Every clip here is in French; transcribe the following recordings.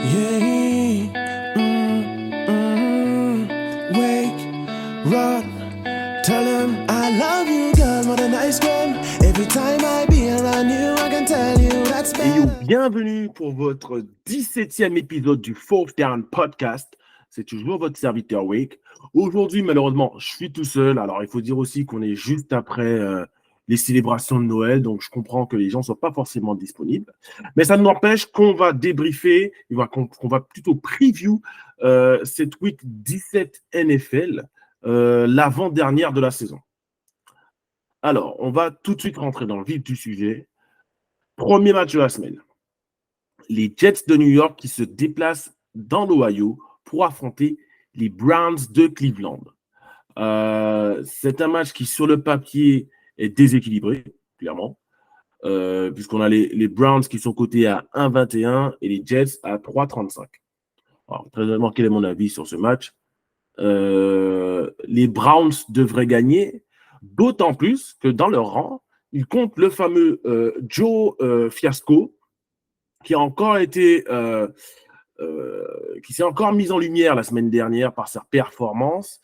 Yeah. Wake, run, tell him I love you, girl, more than ice cream. Every time I be around you, I can tell you that's Et yo, better. bienvenue pour votre 17e épisode du Fourth Down Podcast. C'est toujours votre serviteur Wake. Aujourd'hui, malheureusement, je suis tout seul. Alors, il faut dire aussi qu'on est juste après les célébrations de Noël, donc je comprends que les gens ne sont pas forcément disponibles. Mais ça ne m'empêche qu'on va débriefer, qu'on va plutôt preview cette week 17 NFL, l'avant-dernière de la saison. Alors, on va tout de suite rentrer dans le vif du sujet. Premier match de la semaine. Les Jets de New York qui se déplacent dans l'Ohio pour affronter les Browns de Cleveland. C'est un match qui, sur le papier, est déséquilibré, clairement, puisqu'on a les Browns qui sont cotés à 1,21 et les Jets à 3,35. Alors, très honnêtement, quel est mon avis sur ce match? Les Browns devraient gagner, d'autant plus que dans leur rang, ils comptent le fameux Joe Fiasco, qui a encore été qui s'est encore mis en lumière la semaine dernière par sa performance,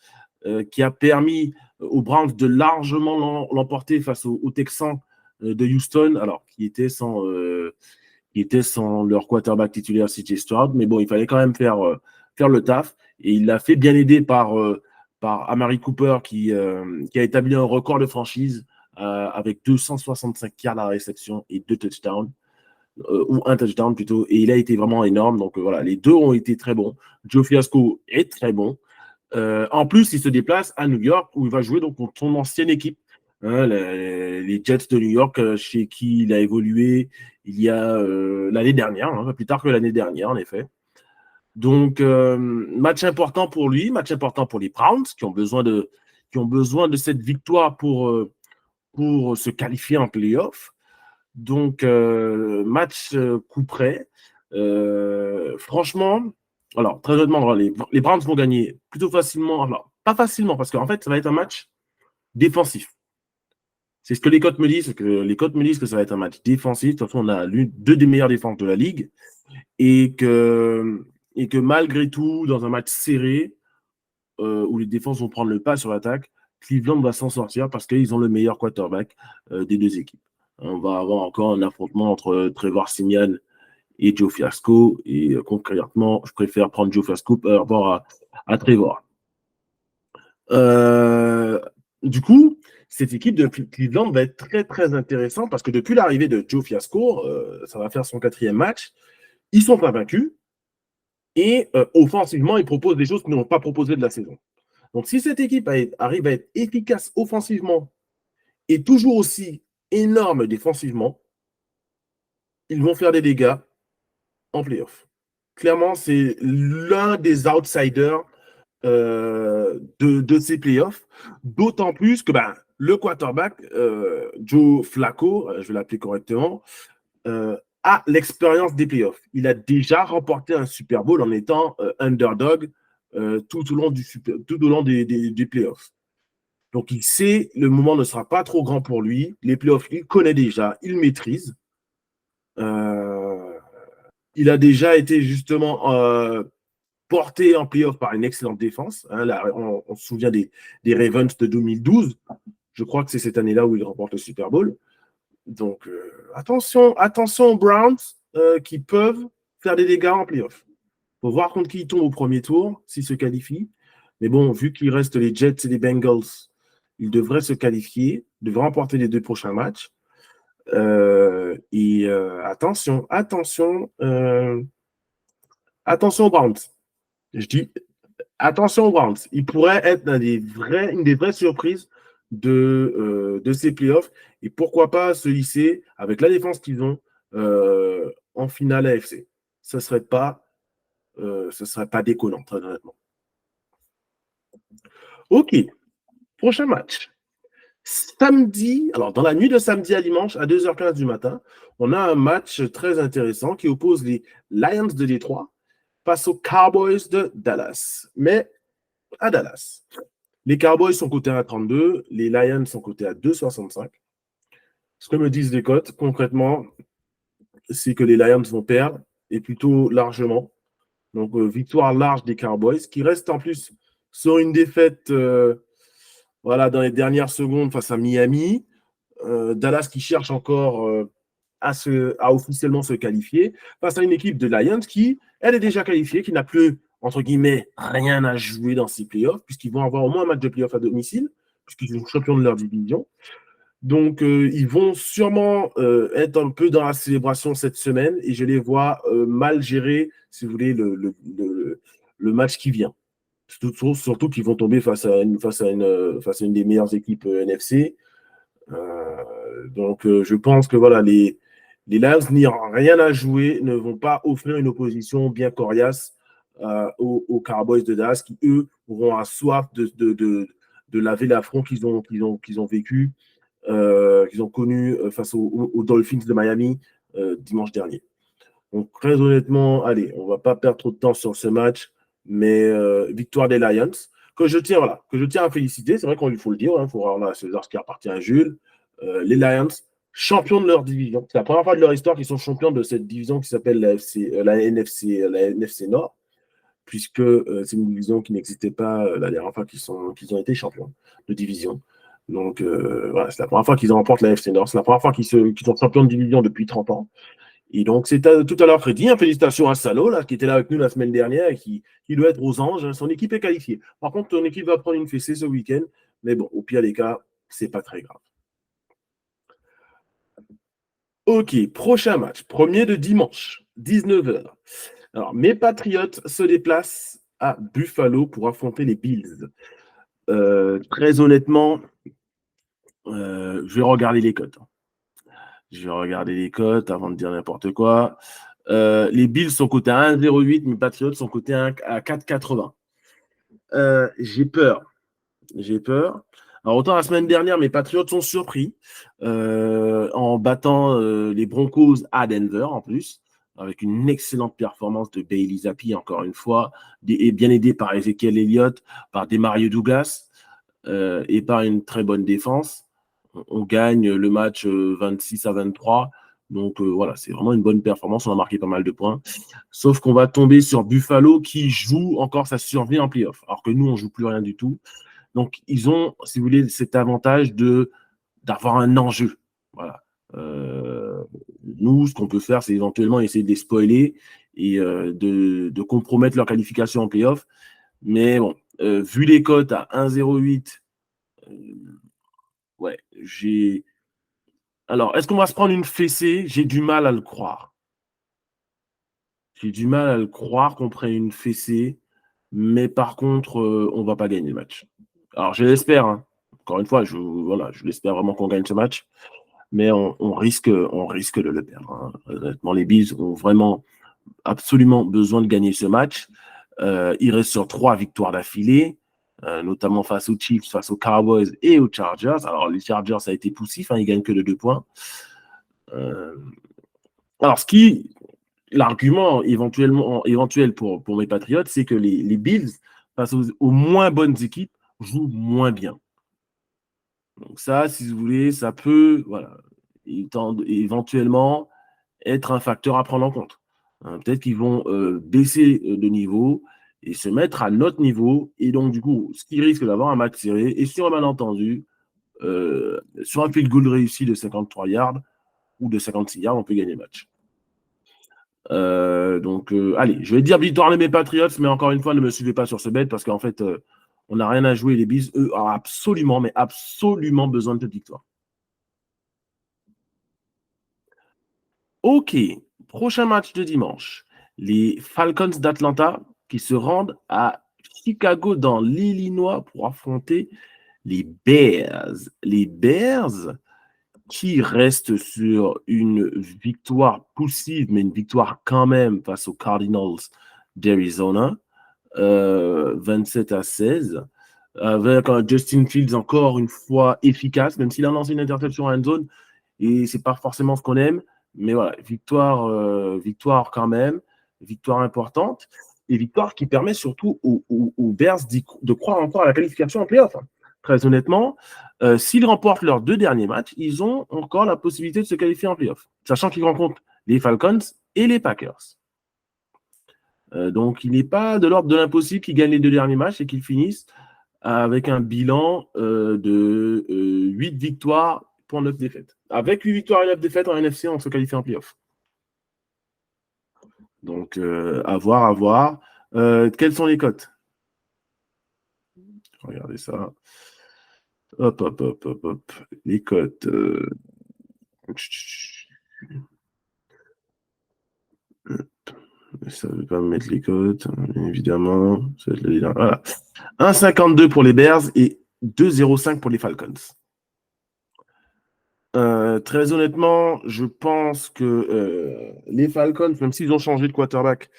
qui a permis aux Browns de largement l'emporter face aux Texans de Houston, alors qui était sans leur quarterback titulaire CJ Stroud, mais bon, il fallait quand même faire le taf, et il l'a fait bien aidé par Amari Cooper qui a établi un record de franchise avec 265 yards à la réception et 2 touchdowns. Ou un touchdown plutôt, et il a été vraiment énorme. Donc voilà, les deux ont été très bons. Joe Fiasco est très bon. En plus, il se déplace à New York où il va jouer donc contre son ancienne équipe, hein, les Jets de New York, chez qui il a évolué il y a l'année dernière, hein, plus tard que l'année dernière en effet. Donc match important pour lui, match important pour les Browns qui ont besoin de cette victoire pour se qualifier en playoff. Donc, match coup près. Franchement, alors, très honnêtement, les Browns vont gagner plutôt facilement. Alors, pas facilement, parce qu'en fait, ça va être un match défensif. C'est ce que les cotes me disent, les cotes me disent que ça va être un match défensif. De toute façon, on a deux des meilleures défenses de la ligue. Et que malgré tout, dans un match serré, où les défenses vont prendre le pas sur l'attaque, Cleveland va s'en sortir parce qu'ils ont le meilleur quarterback des deux équipes. On va avoir encore un affrontement entre Trevor Siemian et Joe Fiasco. Et concrètement, je préfère prendre Joe Fiasco par rapport à Trevor. Du coup, cette équipe de Cleveland va être très, très intéressante parce que depuis l'arrivée de Joe Fiasco, ça va faire son 4e match. Ils sont pas vaincus et offensivement, ils proposent des choses qu'ils n'ont pas proposées de la saison. Donc, si cette équipe arrive à être efficace offensivement et toujours aussi énorme défensivement, ils vont faire des dégâts en playoff. Clairement, c'est l'un des outsiders de ces playoffs. D'autant plus que le quarterback, Joe Flacco, je vais l'appeler correctement, a l'expérience des playoffs. Il a déjà remporté un Super Bowl en étant underdog tout au long des playoffs. Donc, il sait, le moment ne sera pas trop grand pour lui. Les playoffs, il connaît déjà, il maîtrise. Il a déjà été justement porté en playoff par une excellente défense. Hein, là, on se souvient des Ravens de 2012. Je crois que c'est cette année-là où il remporte le Super Bowl. Donc, attention aux Browns qui peuvent faire des dégâts en playoff. Il faut voir contre qui ils tombent au premier tour, s'ils se qualifient. Mais bon, vu qu'il reste les Jets et les Bengals, ils devraient se qualifier, devraient remporter les 2 prochains matchs. Attention aux Browns. Je dis attention aux Browns. Ils pourraient être une des vraies surprises de ces playoffs. Et pourquoi pas se hisser avec la défense qu'ils ont en finale AFC. Ce ne serait pas déconnant, très honnêtement. OK. Prochain match. Samedi, alors dans la nuit de samedi à dimanche à 2h15 du matin, on a un match très intéressant qui oppose les Lions de Détroit face aux Cowboys de Dallas. Mais à Dallas. Les Cowboys sont cotés à 32, les Lions sont cotés à 2,65. Ce que me disent les cotes, concrètement, c'est que les Lions vont perdre, et plutôt largement. Donc, victoire large des Cowboys, qui restent en plus sur une défaite dans les dernières secondes face à Miami. Dallas qui cherche encore à officiellement se qualifier face à une équipe de Lions qui, elle est déjà qualifiée, qui n'a plus, entre guillemets, rien à jouer dans ces playoffs, puisqu'ils vont avoir au moins un match de playoffs à domicile, puisqu'ils sont champions de leur division. Donc, ils vont sûrement être un peu dans la célébration cette semaine et je les vois mal gérer, si vous voulez, le match qui vient. Surtout qu'ils vont tomber face à une des meilleures équipes NFC. Donc, je pense que voilà, les Lions n'ayant rien à jouer ne vont pas offrir une opposition bien coriace aux Cowboys de Dallas qui, eux, auront à soif de laver l'affront qu'ils ont vécu, qu'ils ont connu face aux Dolphins de Miami dimanche dernier. Donc, très honnêtement, allez, on ne va pas perdre trop de temps sur ce match, mais victoire des Lions, que je tiens à féliciter. C'est vrai qu'il faut le dire, il faut rendre à César ce qui appartient à Jules. Les Lions, champions de leur division. C'est la première fois de leur histoire qu'ils sont champions de cette division qui s'appelle la NFC Nord, puisque c'est une division qui n'existait pas la dernière fois qu'ils ont été champions de division. Donc, voilà, c'est la première fois qu'ils remportent la NFC Nord. C'est la première fois qu'ils sont champions de division depuis 30 ans. Et donc, c'est tout à l'heure Freddy. Félicitations à Salo, là, qui était là avec nous la semaine dernière et qui doit être aux anges. Son équipe est qualifiée. Par contre, ton équipe va prendre une fessée ce week-end. Mais bon, au pire des cas, c'est pas très grave. Ok, prochain match. Premier de dimanche, 19h. Alors, mes Patriots se déplacent à Buffalo pour affronter les Bills. Très honnêtement, je vais regarder les cotes. Je vais regarder les cotes avant de dire n'importe quoi. Les Bills sont cotés à 1,08, mes Patriots sont cotés à 4,80. J'ai peur. Alors, autant la semaine dernière, mes Patriots sont surpris en battant les Broncos à Denver en plus, avec une excellente performance de Bailey Zappi, encore une fois, et bien aidé par Ezekiel Elliott, par Demario Douglas et par une très bonne défense. On gagne le match 26-23. Donc voilà, c'est vraiment une bonne performance. On a marqué pas mal de points. Sauf qu'on va tomber sur Buffalo qui joue encore sa survie en playoff. Alors que nous, on ne joue plus rien du tout. Donc, ils ont, si vous voulez, cet avantage d'avoir un enjeu. Voilà. Nous, ce qu'on peut faire, c'est éventuellement essayer de les spoiler et de compromettre leur qualification en playoff. Mais bon, vu les cotes à 1,08, ouais, Alors, est-ce qu'on va se prendre une fessée? J'ai du mal à le croire. J'ai du mal à le croire qu'on prenne une fessée, mais par contre, on ne va pas gagner le match. Alors, je l'espère. Hein. Encore une fois, je l'espère vraiment qu'on gagne ce match, mais on risque de le perdre. Hein. Honnêtement, les Bills ont vraiment absolument besoin de gagner ce match. Ils restent sur 3 victoires d'affilée, notamment face aux Chiefs, face aux Cowboys et aux Chargers. Alors, les Chargers, ça a été poussif, hein, ils ne gagnent que de 2 points. Alors, l'argument éventuel pour mes Patriots, c'est que les Bills, face aux moins bonnes équipes, jouent moins bien. Donc ça, si vous voulez, ça peut éventuellement être un facteur à prendre en compte. Peut-être qu'ils vont baisser de niveau et se mettre à notre niveau. Et donc, du coup, ce qui risque d'avoir un match serré, et sur un malentendu, sur un field goal réussi de 53 yards ou de 56 yards, on peut gagner le match. Donc, allez, je vais dire victoire de mes Patriots, mais encore une fois, ne me suivez pas sur ce bet parce qu'en fait, on n'a rien à jouer. Les Bills, eux, ont absolument, mais absolument besoin de cette victoire. Ok, prochain match de dimanche. Les Falcons d'Atlanta qui se rendent à Chicago dans l'Illinois pour affronter les Bears. Les Bears qui restent sur une victoire poussive, mais une victoire quand même face aux Cardinals d'Arizona, 27-16, avec un Justin Fields encore une fois efficace, même s'il a lancé une interception en end zone, et c'est pas forcément ce qu'on aime, mais voilà, victoire quand même, victoire importante, et victoire qui permet surtout aux Bears de croire encore à la qualification en playoff. Hein. Très honnêtement, s'ils remportent leurs 2 derniers matchs, ils ont encore la possibilité de se qualifier en playoff, sachant qu'ils rencontrent les Falcons et les Packers. Donc, il n'est pas de l'ordre de l'impossible qu'ils gagnent les 2 derniers matchs et qu'ils finissent avec un bilan de 8 victoires pour 9 défaites. Avec 8 victoires et 9 défaites en NFC, on se qualifie en playoff. Donc, à voir, à voir. Quelles sont les cotes? Regardez ça. Hop, hop, hop, hop, hop. Les cotes. Ça ne veut pas me mettre les cotes, évidemment. Voilà. 1,52 pour les Bears et 2,05 pour les Falcons. Très honnêtement, je pense que les Falcons, même s'ils ont changé de quarterback,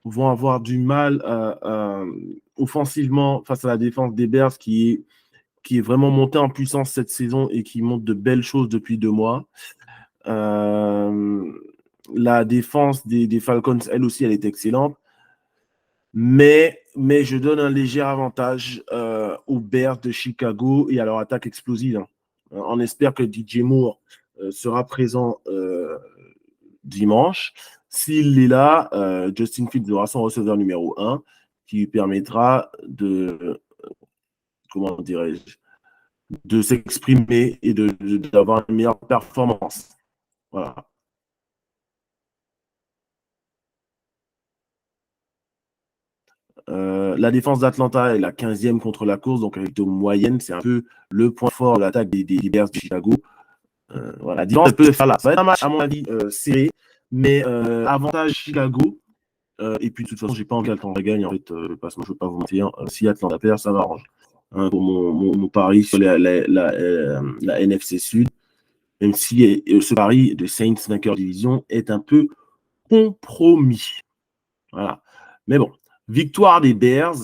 vont avoir du mal offensivement face à la défense des Bears qui est vraiment montée en puissance cette saison et qui montre de belles choses depuis 2 mois. La défense des Falcons, elle aussi, elle est excellente. Mais je donne un léger avantage aux Bears de Chicago et à leur attaque explosive. Hein. On espère que DJ Moore sera présent dimanche. S'il est là, Justin Fields aura son receveur numéro 1 qui lui permettra comment dirais-je, de s'exprimer et d'avoir une meilleure performance. Voilà. La défense d'Atlanta est la 15e contre la course, donc avec de moyenne, c'est un peu le point fort de l'attaque des Bears de Chicago. Voilà, la différence peut faire là. Ça va être un match, à mon avis, serré, mais avantage Chicago. Et puis, de toute façon, j'ai pas envie qu'Atlanta gagne. En fait, je ne veux pas vous mentir. Si Atlanta perd, ça m'arrange. Hein, pour mon pari sur la NFC Sud, même si ce pari de Saints vainqueur division est un peu compromis. Voilà. Mais bon, victoire des Bears.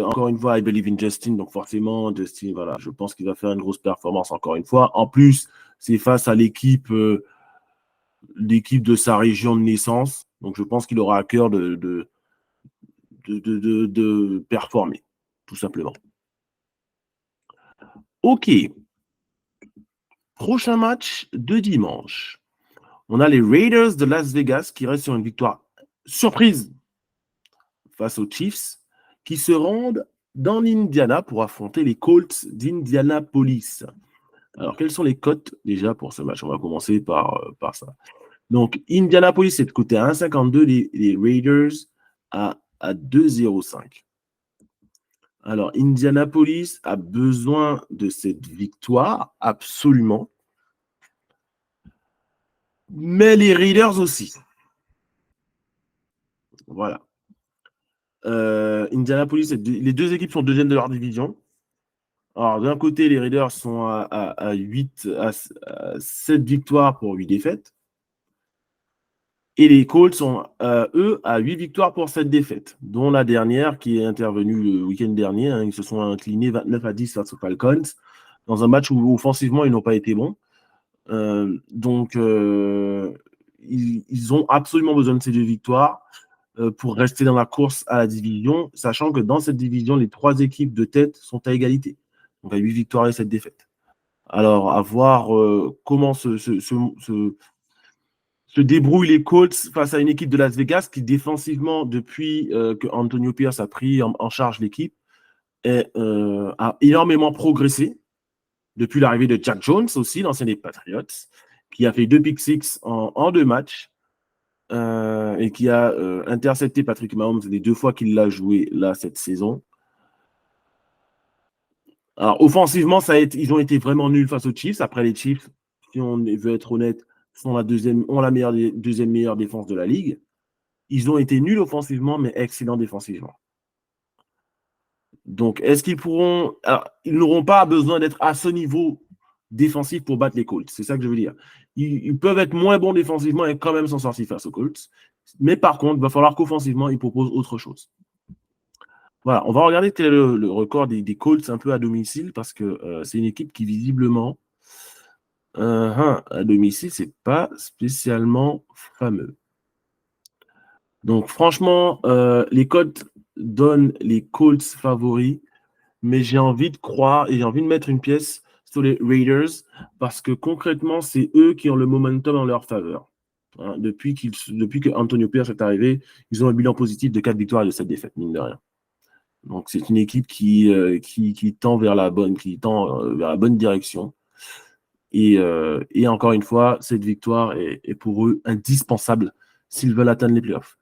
Encore une fois, I believe in Justin. Donc forcément, Justin, voilà, je pense qu'il va faire une grosse performance encore une fois. En plus, c'est face à l'équipe de sa région de naissance. Donc je pense qu'il aura à cœur de performer, tout simplement. Ok. Prochain match de dimanche. On a les Raiders de Las Vegas qui restent sur une victoire surprise face aux Chiefs, qui se rendent dans l'Indiana pour affronter les Colts d'Indianapolis. Alors, quelles sont les cotes déjà pour ce match? On va commencer par ça. Donc, Indianapolis est de côté à 1,52, les Raiders à 2,05. Alors, Indianapolis a besoin de cette victoire, absolument. Mais les Raiders aussi. Voilà. Indianapolis, les 2 équipes sont deuxièmes de leur division. Alors, d'un côté, les Raiders sont à 7 victoires pour 8 défaites. Et les Colts sont, eux, à 8 victoires pour 7 défaites, dont la dernière qui est intervenue le week-end dernier. Hein, ils se sont inclinés 29-10 face aux Falcons, dans un match où offensivement, ils n'ont pas été bons. Donc, ils ont absolument besoin de ces 2 victoires pour rester dans la course à la division, sachant que dans cette division, les 3 équipes de tête sont à égalité. Donc, à 8 victoires et 7 défaites. Alors, à voir comment se débrouillent les Colts face à une équipe de Las Vegas qui, défensivement, depuis que Antonio Pierce a pris en charge l'équipe, a énormément progressé depuis l'arrivée de Jack Jones aussi, l'ancien des Patriots, qui a fait 2 pick six en 2 matchs et qui a intercepté Patrick Mahomes les 2 fois qu'il l'a joué là cette saison. Alors, offensivement, ils ont été vraiment nuls face aux Chiefs. Après, les Chiefs, si on veut être honnête, ont la deuxième meilleure défense de la ligue. Ils ont été nuls offensivement, mais excellents défensivement. Donc, est-ce qu'ils pourront... Alors, ils n'auront pas besoin d'être à ce niveau défensif pour battre les Colts. C'est ça que je veux dire. Ils peuvent être moins bons défensivement et quand même s'en sortir face aux Colts. Mais par contre, il va falloir qu'offensivement, ils proposent autre chose. Voilà, on va regarder quel est le record des Colts un peu à domicile parce que c'est une équipe qui visiblement à domicile, c'est pas spécialement fameux. Donc franchement, les cotes donnent les Colts favoris, mais j'ai envie de croire et j'ai envie de mettre une pièce sur les Raiders parce que concrètement, c'est eux qui ont le momentum en leur faveur. Hein. Depuis que Antonio Pierce est arrivé, ils ont un bilan positif de 4 victoires et de 7 défaites, mine de rien. Donc, c'est une équipe qui tend vers la bonne direction. Et encore une fois, cette victoire est pour eux indispensable s'ils veulent atteindre les playoffs.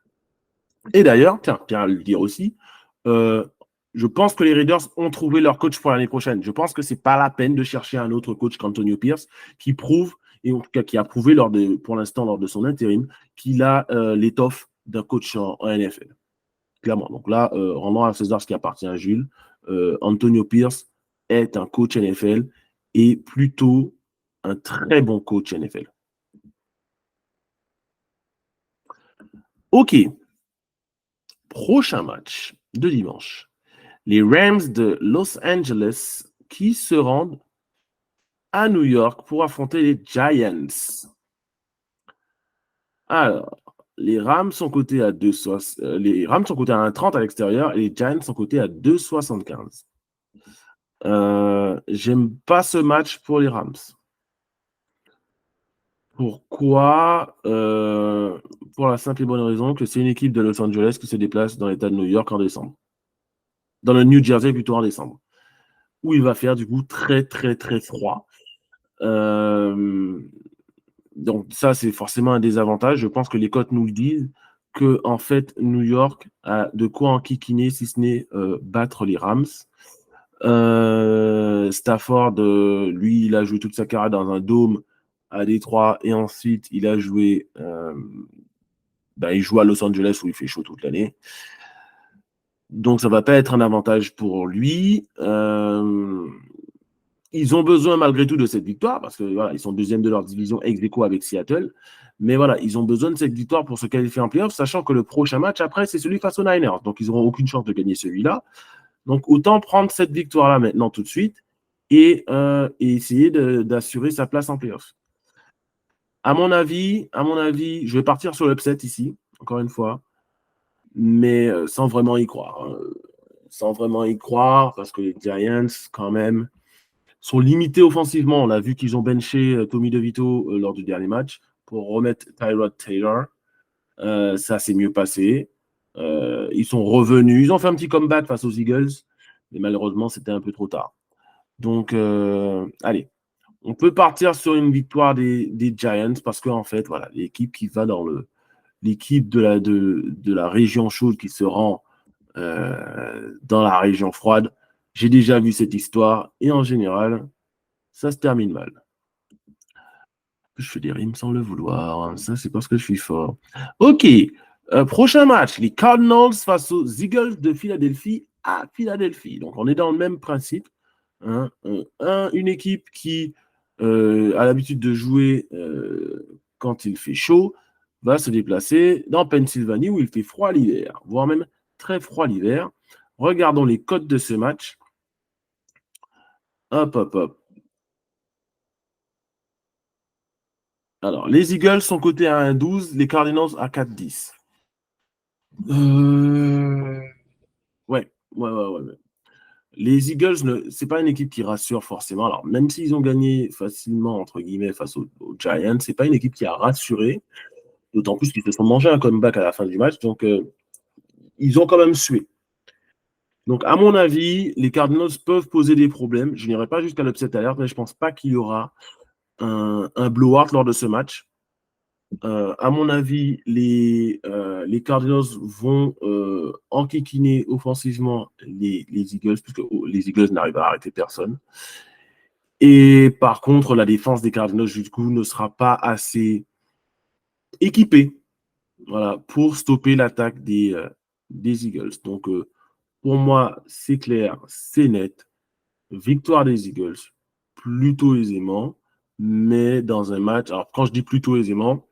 Et d'ailleurs, tiens à le dire aussi, je pense que les Raiders ont trouvé leur coach pour l'année prochaine. Je pense que ce n'est pas la peine de chercher un autre coach qu'Antonio Pierce qui prouve, et en tout cas qui a prouvé pour l'instant lors de son intérim, qu'il a l'étoffe d'un coach en NFL. Clairement. Donc là, rendons à César ce qui appartient à Jules. Antonio Pierce est un coach NFL et plutôt un très bon coach NFL. OK. Prochain match de dimanche. Les Rams de Los Angeles qui se rendent à New York pour affronter les Giants. Alors, les Rams sont cotés à 1,30 à l'extérieur et les Giants sont cotés à 2,75. J'aime pas ce match pour les Rams. Pourquoi? Pour la simple et bonne raison que c'est une équipe de Los Angeles qui se déplace dans l'État de New York en décembre. Dans le New Jersey plutôt en décembre. Où il va faire du coup très très très froid. Donc ça, c'est forcément un désavantage. Je pense que les cotes nous le disent que en fait, New York a de quoi enquiquiner si ce n'est battre les Rams. Stafford, lui, il a joué toute sa carrière dans un dôme à Détroit et ensuite il a joué il joue à Los Angeles où il fait chaud toute l'année. Donc ça va pas être un avantage pour lui. Ils ont besoin malgré tout de cette victoire parce que voilà, ils sont deuxième de leur division ex aequo avec Seattle. Mais voilà, ils ont besoin de cette victoire pour se qualifier en playoff, sachant que le prochain match après, c'est celui face aux Niners. Donc, ils n'auront aucune chance de gagner celui-là. Donc, autant prendre cette victoire-là maintenant tout de suite et essayer d'assurer sa place en playoff. À mon avis, je vais partir sur l'upset ici, encore une fois, mais sans vraiment y croire. Hein. Sans vraiment y croire, parce que les Giants, quand même, sont limités offensivement. On a vu qu'ils ont benché Tommy DeVito lors du dernier match pour remettre Tyrod Taylor. Ça s'est mieux passé. Ils sont revenus. Ils ont fait un petit comeback face aux Eagles, mais malheureusement, c'était un peu trop tard. Donc, allez, on peut partir sur une victoire des Giants parce qu'en fait, voilà, l'équipe qui va l'équipe de la région chaude qui se rend dans la région froide. J'ai déjà vu cette histoire et en général, ça se termine mal. Je fais des rimes sans le vouloir. Ça, c'est parce que je suis fort. OK. Prochain match. Les Cardinals face aux Eagles de Philadelphie à Philadelphie. Donc, on est dans le même principe. Hein. Une équipe qui a l'habitude de jouer quand il fait chaud va se déplacer dans Pennsylvanie où il fait froid l'hiver, voire même très froid l'hiver. Regardons les cotes de ce match. Hop. Alors, les Eagles sont cotés à 1,12, les Cardinals à 4,10. Ouais. Les Eagles, c'est pas une équipe qui rassure forcément. Alors, même s'ils ont gagné facilement, entre guillemets, face aux Giants, c'est pas une équipe qui a rassuré. D'autant plus qu'ils se sont mangés un comeback à la fin du match. Donc, ils ont quand même sué. Donc, à mon avis, les Cardinals peuvent poser des problèmes. Je n'irai pas jusqu'à l'upset alert, mais je ne pense pas qu'il y aura un blowout lors de ce match. À mon avis, les Cardinals vont enquiquiner offensivement les Eagles, puisque les Eagles n'arrivent à arrêter personne. Et par contre, la défense des Cardinals, du coup, ne sera pas assez équipée pour stopper l'attaque des Eagles. Donc, pour moi, c'est clair, c'est net. Victoire des Eagles, plutôt aisément, mais dans un match, alors quand je dis plutôt aisément,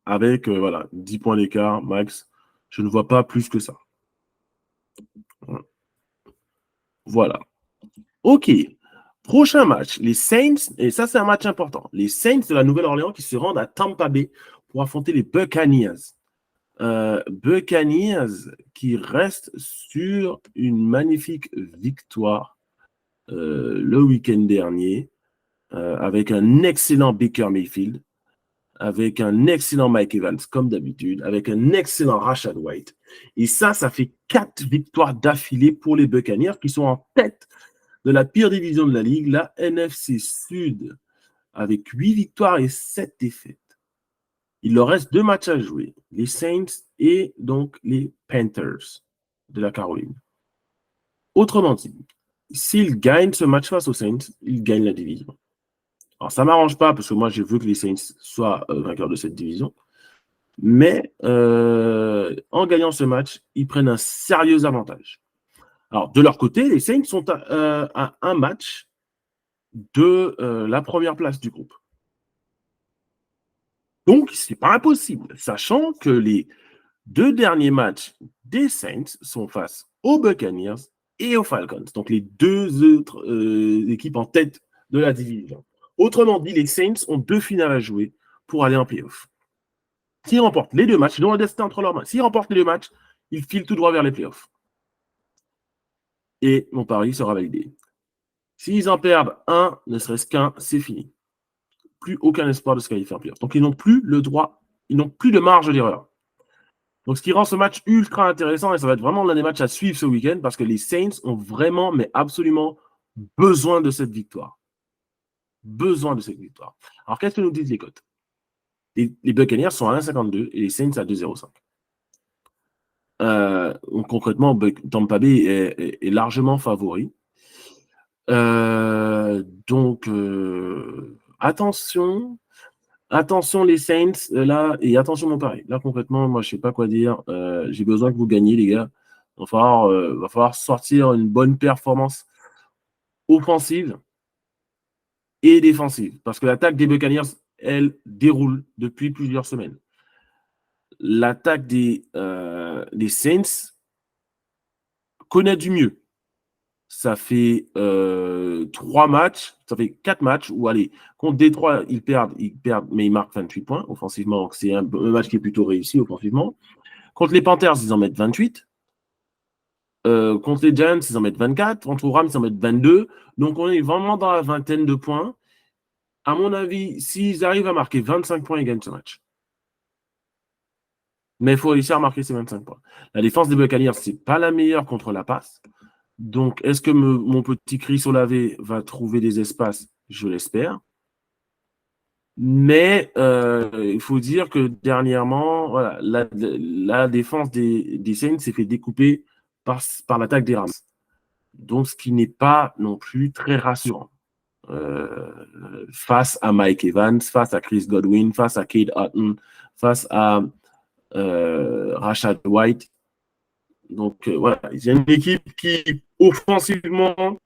avec 10 points d'écart, max, je ne vois pas plus que ça. Voilà. OK. Prochain match, les Saints, et ça c'est un match important, les Saints de la Nouvelle-Orléans qui se rendent à Tampa Bay pour affronter les Buccaneers. Buccaneers qui restent sur une magnifique victoire le week-end dernier avec un excellent Baker Mayfield. avec un excellent Mike Evans, comme d'habitude, avec un excellent Rachaad White. Et ça fait 4 victoires d'affilée pour les Buccaneers qui sont en tête de la pire division de la ligue, la NFC Sud, avec 8 victoires et 7 défaites. Il leur reste 2 matchs à jouer, les Saints et donc les Panthers de la Caroline. Autrement dit, s'ils gagnent ce match face aux Saints, ils gagnent la division. Alors, ça ne m'arrange pas parce que moi, je veux que les Saints soient vainqueurs de cette division. Mais en gagnant ce match, ils prennent un sérieux avantage. Alors, de leur côté, les Saints sont à un match de la première place du groupe. Donc, ce n'est pas impossible, sachant que les 2 derniers matchs des Saints sont face aux Buccaneers et aux Falcons. Donc, les 2 autres équipes en tête de la division. Autrement dit, les Saints ont 2 finales à jouer pour aller en playoff. S'ils remportent les 2 matchs, ils ont le destin entre leurs mains. S'ils remportent les 2 matchs, ils filent tout droit vers les playoffs. Et mon pari sera validé. S'ils en perdent un, ne serait-ce qu'un, c'est fini. Plus aucun espoir de se qualifier en playoff. Donc, ils n'ont plus le droit, ils n'ont plus de marge d'erreur. Donc, ce qui rend ce match ultra intéressant, et ça va être vraiment l'un des matchs à suivre ce week-end, parce que les Saints ont vraiment, mais absolument besoin de cette victoire. Besoin de cette victoire. Alors, qu'est-ce que nous disent les cotes? Les Buccaneers sont à 1,52 et les Saints à 2,05. Concrètement, Tampa Bay est largement favori. Donc, attention les Saints, là, et attention mon pari. Là, concrètement, moi, je ne sais pas quoi dire. J'ai besoin que vous gagniez, les gars. Va falloir sortir une bonne performance offensive et défensive. Parce que l'attaque des Buccaneers, elle déroule depuis plusieurs semaines. L'attaque des Saints connaît du mieux. Ça fait 3 matchs, ça fait 4 matchs où, allez, contre Détroit, ils perdent, mais ils marquent 28 points offensivement. Donc c'est un match qui est plutôt réussi offensivement. Contre les Panthers, ils en mettent 28. Contre les Giants, ils en mettent 24. Contre les Rams, ils en mettent 22. Donc on est vraiment dans la vingtaine de points. À mon avis, s'ils arrivent à marquer 25 points, ils gagnent ce match. Mais il faut réussir à marquer ces 25 points. La défense des Buccaneers, ce n'est pas la meilleure contre la passe. Donc, est-ce que mon petit Chris Olave va trouver des espaces? Je l'espère. Mais il faut dire que dernièrement, voilà, la défense des Saints s'est fait découper par l'attaque des Rams. Donc, ce qui n'est pas non plus très rassurant. Face à Mike Evans, face à Chris Godwin, face à Cade Otton, face à Rachaad White. Donc, voilà, il y a une équipe qui, offensivement,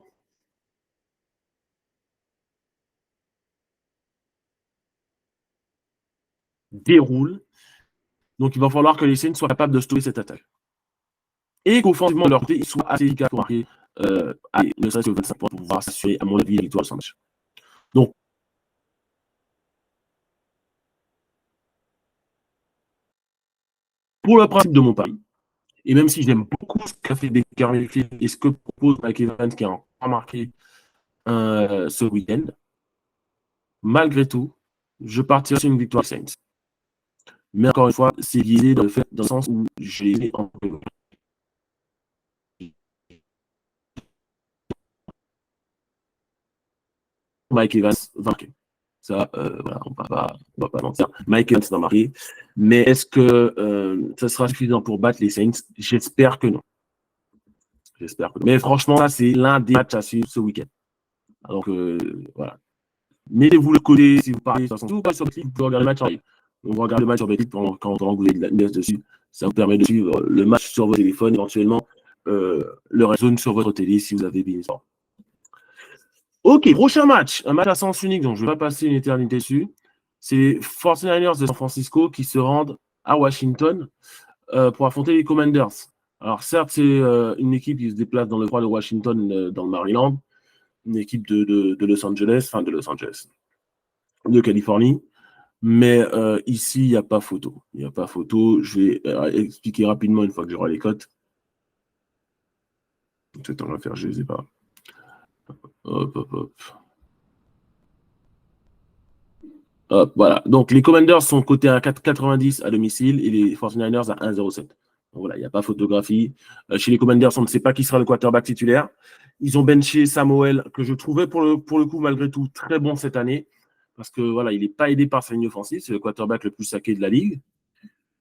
déroule. Donc, il va falloir que les Saints soient capables de stopper cette attaque. Et qu'offensivement, de leur côté, ils soient assez efficaces pour marquer ne serait-ce que 25 points pour pouvoir s'assurer, à mon avis, la victoire de ce match. Donc, pour le principe de mon pari, et même si j'aime beaucoup ce qu'a fait Baker Mayfield et ce que propose Mike Evans qui a encore marqué ce week-end, malgré tout, je partirai sur une victoire des Saints. Mais encore une fois, c'est biaisé dans le sens où je les ai en Mike Evans vaincu. Ça, voilà, on va pas mentir. Mike Evans va marquer. Mais est-ce que ça sera suffisant pour battre les Saints? J'espère que non. Mais franchement, ça, c'est l'un des matchs à suivre ce week-end. Donc, voilà. Mettez-vous le côté si vous parlez. De toute façon, si vous parlez sur Betclic, vous pouvez regarder le match en live. On va regarder le match sur Betclic quand vous avez de la news dessus. Ça vous permet de suivre le match sur votre téléphone, éventuellement le réseau sur votre télé si vous avez bien ça. Ok, prochain match. Un match à sens unique, donc je ne vais pas passer une éternité dessus. C'est les 49ers de San Francisco qui se rendent à Washington pour affronter les Commanders. Alors certes, c'est une équipe qui se déplace dans le froid de Washington, dans le Maryland. Une équipe de Los Angeles, de Californie. Mais ici, il n'y a pas photo. Il n'y a pas photo. Je vais expliquer rapidement une fois que j'aurai les cotes. Peut-être on va faire, je ne sais pas. Hop. Hop, voilà. Donc, les Commanders sont cotés à 4,90 à domicile et les 49ers à 1,07. Donc, voilà, il n'y a pas photographie. Chez les Commanders, on ne sait pas qui sera le quarterback titulaire. Ils ont benché Samuel, que je trouvais pour le coup, malgré tout, très bon cette année. Parce que voilà, il n'est pas aidé par sa ligne offensive. C'est le quarterback le plus saqué de la ligue.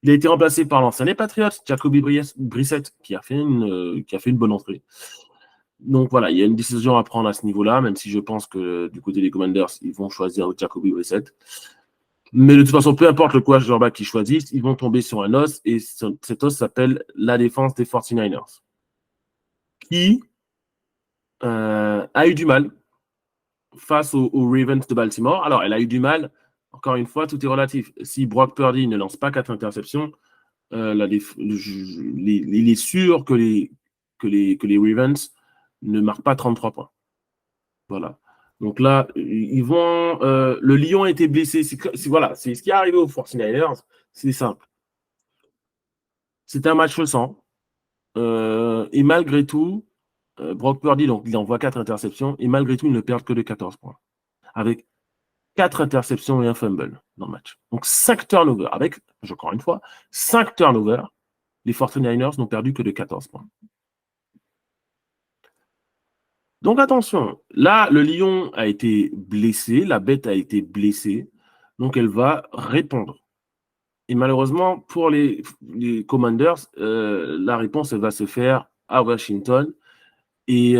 Il a été remplacé par l'ancien des Patriots, Jacoby Brissett, qui a fait une bonne entrée. Donc voilà, il y a une décision à prendre à ce niveau-là, même si je pense que du côté des Commanders, ils vont choisir Jacoby Brissett. Mais de toute façon, peu importe le quarterback qu'ils choisissent, ils vont tomber sur un os, et cet os s'appelle la défense des 49ers, qui a eu du mal face aux Ravens de Baltimore. Alors, elle a eu du mal, encore une fois, tout est relatif. Si Brock Purdy ne lance pas 4 interceptions, il est sûr que les Ravens ne marquent pas 33 points. Voilà. Donc là, ils vont. Le Lion a été blessé. Voilà, c'est ce qui est arrivé aux 49ers. C'est simple. C'est un match récent. Et malgré tout, Brock Purdy, donc, il envoie 4 interceptions. Et malgré tout, ils ne perdent que de 14 points. Avec 4 interceptions et un fumble dans le match. Donc 5 turnovers. Avec, encore une fois, 5 turnovers. Les 49ers n'ont perdu que de 14 points. Donc attention, là, le lion a été blessé, la bête a été blessée, donc elle va répondre. Et malheureusement, pour les Commanders, la réponse, elle va se faire à Washington. Et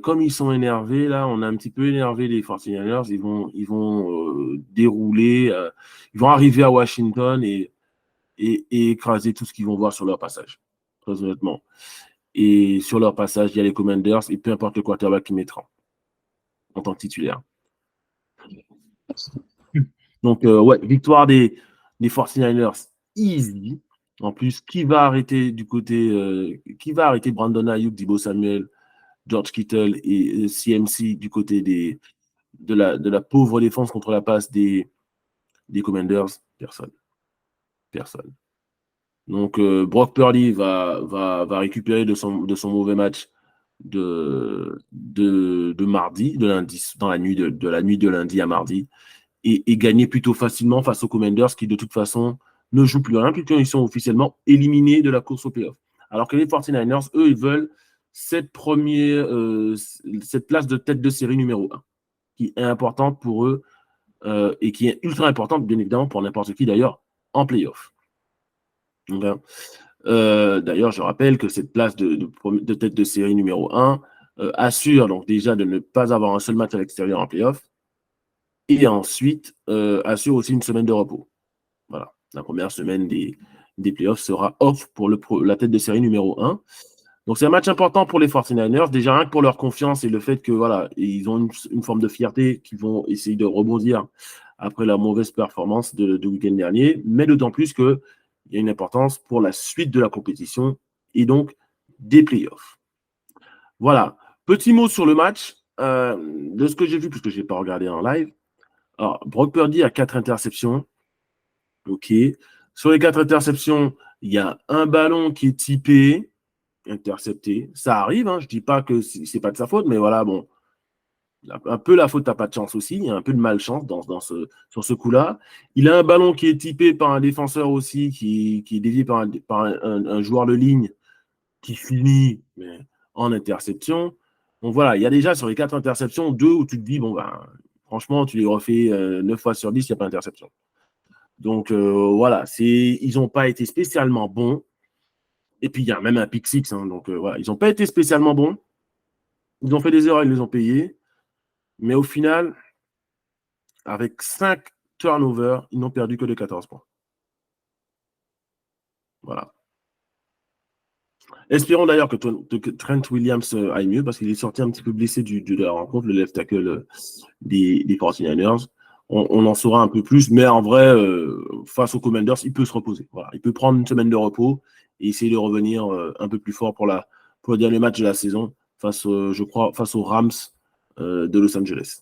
comme ils sont énervés, là, on a un petit peu énervé les 49ers, ils vont dérouler, ils vont arriver à Washington et écraser tout ce qu'ils vont voir sur leur passage, très honnêtement. Et sur leur passage, il y a les Commanders, et peu importe le quarterback qu'ils mettront en tant que titulaire. Donc, ouais, victoire des 49ers, easy. En plus, qui va arrêter Brandon Ayuk, Deebo Samuel, George Kittle et CMC du côté de la pauvre défense contre la passe des Commanders? Personne. Personne. Donc, Brock Purdy va récupérer de son mauvais match de mardi, de lundi, dans la nuit de lundi à mardi, et gagner plutôt facilement face aux Commanders qui, de toute façon, ne jouent plus rien puisqu'ils sont officiellement éliminés de la course au playoff. Alors que les 49ers, eux, ils veulent cette place de tête de série numéro 1, qui est importante pour eux et qui est ultra importante, bien évidemment, pour n'importe qui d'ailleurs, en playoff. D'ailleurs, je rappelle que cette place de tête de série numéro 1 assure donc déjà de ne pas avoir un seul match à l'extérieur en playoff, et ensuite assure aussi une semaine de repos. Voilà, la première semaine des playoffs sera off pour la tête de série numéro 1. Donc c'est un match important pour les 49ers, déjà rien que pour leur confiance et le fait que voilà, ils ont une forme de fierté qu'ils vont essayer de rebondir après la mauvaise performance de week-end dernier, mais d'autant plus qu'il y a une importance pour la suite de la compétition et donc des playoffs. Voilà, petit mot sur le match, de ce que j'ai vu, puisque je n'ai pas regardé en live. Alors, Brock Purdy a 4 interceptions. OK. Sur les 4 interceptions, il y a un ballon qui est typé, intercepté. Ça arrive, hein, je ne dis pas que ce n'est pas de sa faute, mais voilà, bon, un peu la faute, tu n'as pas de chance aussi. Il y a un peu de malchance sur ce coup-là. Il a un ballon qui est typé par un défenseur aussi, qui est dévié par un joueur de ligne qui finit en interception. Donc voilà, il y a déjà sur les 4 interceptions, 2 où tu te dis, bon, ben, franchement, tu les refais 9 fois sur 10, il n'y a pas d'interception. Donc voilà, ils n'ont pas été spécialement bons. Et puis il y a même un pick six. Hein, donc voilà, ils n'ont pas été spécialement bons. Ils ont fait des erreurs, ils les ont payés. Mais au final, avec 5 turnovers, ils n'ont perdu que de 14 points. Voilà. Espérons d'ailleurs que Trent Williams aille mieux parce qu'il est sorti un petit peu blessé de la rencontre, le left tackle des 49ers. On en saura un peu plus, mais en vrai, face aux Commanders, il peut se reposer. Voilà. Il peut prendre une semaine de repos et essayer de revenir un peu plus fort pour le dernier match de la saison face aux Rams de Los Angeles.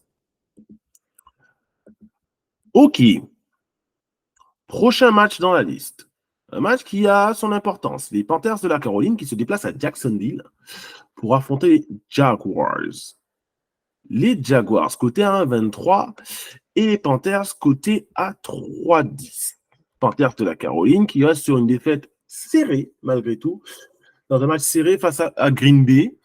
OK. Prochain match dans la liste. Un match qui a son importance. Les Panthers de la Caroline qui se déplacent à Jacksonville pour affronter les Jaguars. les Jaguars côté à 1,23 et les Panthers côté à 3,10. Panthers de la Caroline qui reste sur une défaite serrée malgré tout, dans un match serré face à Green Bay.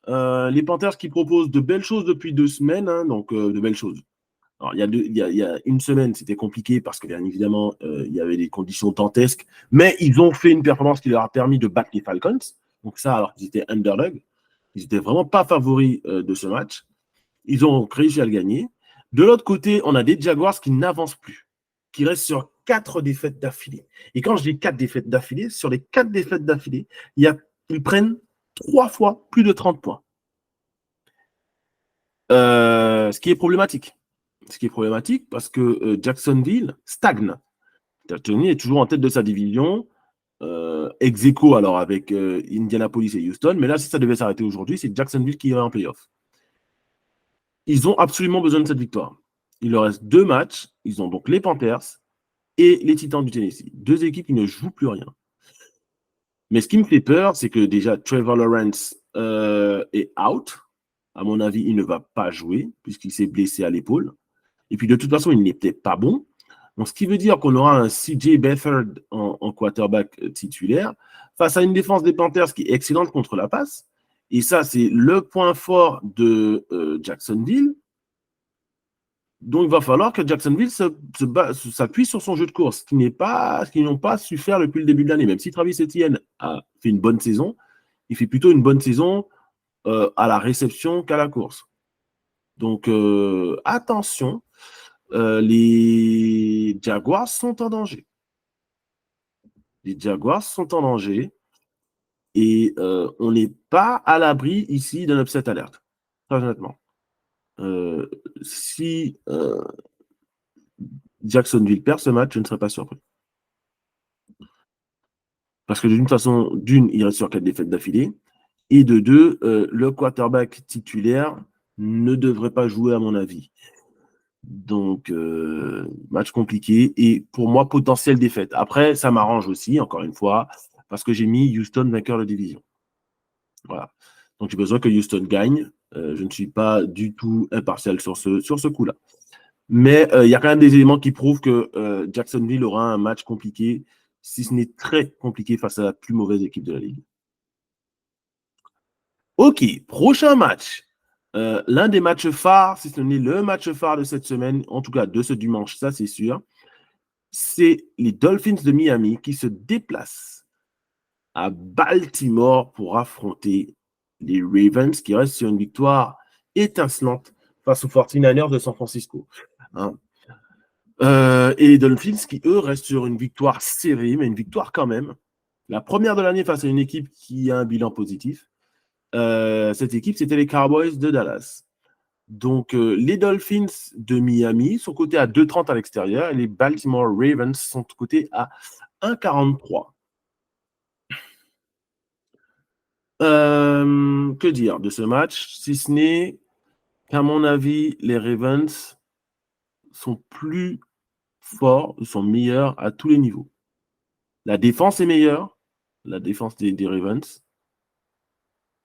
Les Panthers qui proposent de belles choses depuis 2 semaines, hein, donc de belles choses. Alors, il y a une semaine, c'était compliqué parce que, bien évidemment, il y avait des conditions dantesques, mais ils ont fait une performance qui leur a permis de battre les Falcons. Donc ça, alors qu'ils étaient underdog. Ils n'étaient vraiment pas favoris de ce match. Ils ont réussi à le gagner. De l'autre côté, on a des Jaguars qui n'avancent plus, qui restent sur 4 défaites d'affilée. Et quand je dis 4 défaites d'affilée, sur les 4 défaites d'affilée, ils prennent 3 fois plus de 30 points. Ce qui est problématique. Ce qui est problématique parce que Jacksonville stagne. Jacksonville est toujours en tête de sa division, ex aequo alors avec Indianapolis et Houston. Mais là, si ça devait s'arrêter aujourd'hui, c'est Jacksonville qui irait en playoff. Ils ont absolument besoin de cette victoire. Il leur reste 2 matchs. Ils ont donc les Panthers et les Titans du Tennessee. 2 équipes qui ne jouent plus rien. Mais ce qui me fait peur, c'est que déjà Trevor Lawrence est out. À mon avis, il ne va pas jouer puisqu'il s'est blessé à l'épaule. Et puis, de toute façon, il n'est peut-être pas bon. Donc, ce qui veut dire qu'on aura un CJ Beathard en quarterback titulaire face à une défense des Panthers qui est excellente contre la passe. Et ça, c'est le point fort de Jacksonville. Donc, il va falloir que Jacksonville s'appuie sur son jeu de course, ce qu'ils n'ont pas su faire depuis le début de l'année. Même si Travis Etienne a fait une bonne saison, il fait plutôt une bonne saison à la réception qu'à la course. Donc, attention. Les Jaguars sont en danger. Les Jaguars sont en danger et on n'est pas à l'abri ici d'un upset alert. Très honnêtement. Si Jacksonville perd ce match, je ne serais pas surpris. Parce que d'une façon, il reste sur 4 défaites d'affilée. Et de 2, le quarterback titulaire ne devrait pas jouer à mon avis. Donc, match compliqué et pour moi, potentielle défaite. Après, ça m'arrange aussi, encore une fois, parce que j'ai mis Houston vainqueur de division. Voilà. Donc, j'ai besoin que Houston gagne. Je ne suis pas du tout impartial sur ce coup-là. Mais il y a quand même des éléments qui prouvent que Jacksonville aura un match compliqué, si ce n'est très compliqué face à la plus mauvaise équipe de la Ligue. OK, prochain match. L'un des matchs phares, si ce n'est le match phare de cette semaine, en tout cas de ce dimanche, ça c'est sûr, c'est les Dolphins de Miami qui se déplacent à Baltimore pour affronter les Ravens qui restent sur une victoire étincelante face aux 49ers de San Francisco. Hein. Et les Dolphins qui, eux, restent sur une victoire serrée, mais une victoire quand même. La première de l'année face à une équipe qui a un bilan positif. Cette équipe, c'était les Cowboys de Dallas. Donc, les Dolphins de Miami sont cotés à 2,30 à l'extérieur et les Baltimore Ravens sont cotés à 1,43. Que dire de ce match, si ce n'est qu'à mon avis, les Ravens sont plus forts, sont meilleurs à tous les niveaux. La défense est meilleure, la défense des Ravens.